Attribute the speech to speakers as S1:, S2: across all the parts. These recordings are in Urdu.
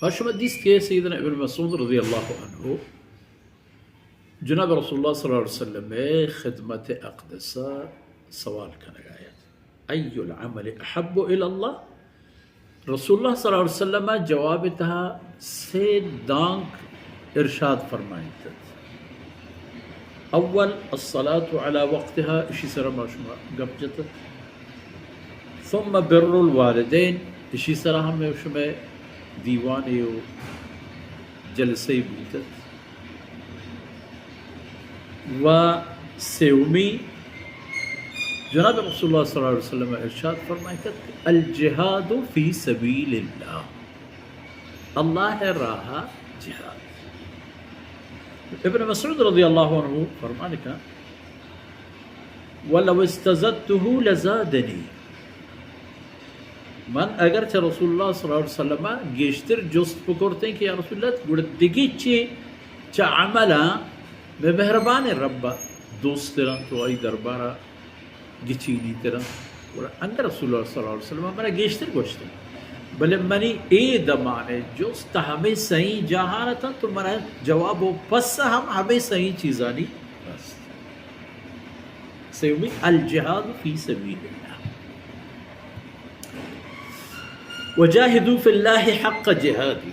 S1: هاشم حدیث کے سیدنا ابن مسعود رضی اللہ عنہ جناب رسول اللہ صلی اللہ علیہ وسلم میں خدمت اقدسہ سوال کرنے آیا ای العمل احب الى اللہ رسول اللہ صلی اللہ علیہ وسلم جواب تہا سے دانک ارشاد فرمائیں اول الصلاة على وقتها اشی سر شما گپ جتت ثم بر الوالدین اشی سر ہمیں شما دیوانے و جلسے بودت و سیومی جناب رسول اللہ صلی اللہ علیہ وسلم ارشاد فرمائے کہ الجہاد فی سبیل اللہ اللہ راہ جہاد. ابن مسعود رضی اللہ عنہ فرمانے کا وَلَوْ اسْتَزَدْتُهُ لَزَادَنِي من اگرچہ رسول اللہ صلی اللہ علیہ وسلم گیشتر جست پکرتے ہیں کہ یا رسول اللہ گڑدگی چا عملا میں مہربان ربا دوست تیرا تو آئی دربارہ گچینی تیرا اندر رسول اللہ صلی اللہ علیہ وسلم میرا گیشتر گوشتے بلے منی اے دمانے جست ہمیں صحیح جہانتا تو میرا جواب ہو پس ہمیں صحیح چیزانی بس سیومی الجہاد فی سبیل اللہ وجاہدوا فی اللہ حق جہادی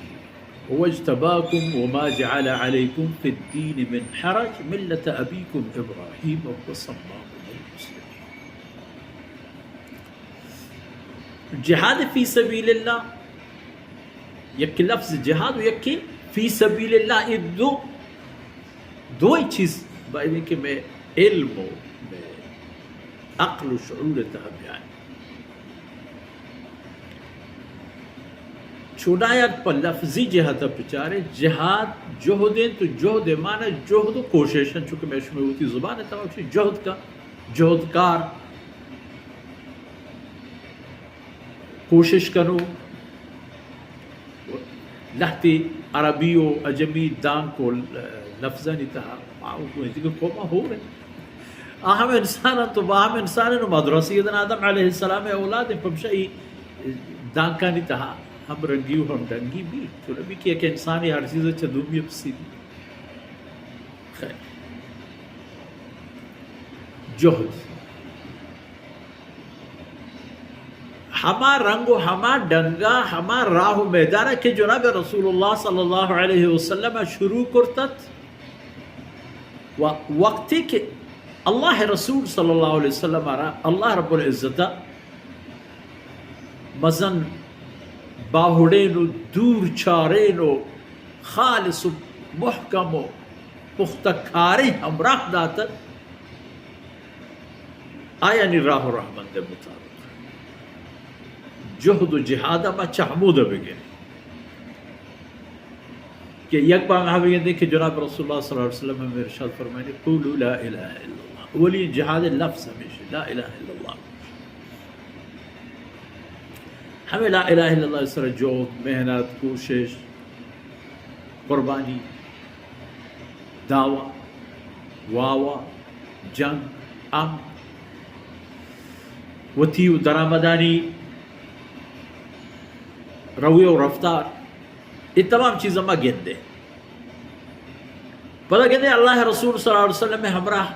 S1: هو اجتباكم وما جعل عليكم في الدين من حرج ملة أبيكم إبراهيم وسماكم المسلمين. جہاد فی سبیل اللہ یک لفظ جہاد و یک فی سبیل اللہ یہ دو ہی چیز باید کہ میں علم و میں عقل و شعور تحبیان چھوڑایت پر لفظی جہاد پچارے جہاد جہدیں تو جہد معنی جہد و کوششن چونکہ میں شمع ہوتی زبان ہے تمام جہد کا جہدکار کوشش کرو لہتی عربی و عجمی دان کو لفظہ نہیں تھا کوما ہو رہے اہم انسان تو باہم انسان ہے مدرسی ادن آدم علیہ السلام اولاد پمشائی دان کا نہیں تھا ہم رنگی و ہم ڈنگی بھی تو نبی کیا کہ انسانی ہر چیز اچھا دومی اپسی بھی خیر جہد ہما رنگ و ہما ڈنگا ہما راہ و میدانہ کہ جناب رسول اللہ صلی اللہ علیہ وسلم شروع کرتت وقتی کہ اللہ رسول صلی اللہ علیہ وسلم اللہ رب العزت مزن باہڑین و دور چارین و خالص و محکم و پختکاری ہمراہ داتت آیا نی راہ و رحمت مطابق جہد و جہادہ ما چحمودہ بگئے کہ یک بار ہم یہ دیکھیں جناب رسول اللہ صلی اللہ علیہ وسلم میں ارشاد فرمائے قولوا لا الہ الا اللہ ولی جہاد لفظ ہمیشہ لا الہ الا اللہ ہمیں لا الہ الا اللہ اس طرح جہد محنت کوشش قربانی دعوی واوا جنگ وتی و درآمدانی روی و رفتار یہ تمام چیزیں ما گندے پتہ گندے اللہ رسول صلی اللہ علیہ وسلم میں ہمراہ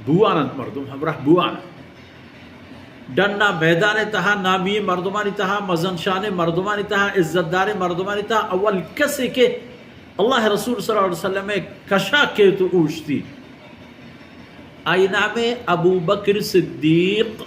S1: بوانت مردم ہمراہ بوانت ڈننا میدان تہا نامی مردمانی تہا مزن شان مردمانی تہا عزت دار مردمانی تہا اول کسی کے اللہ رسول صلی اللہ علیہ وسلم میں کشا کے تو اوشتی آئی نام ابو بکر صدیق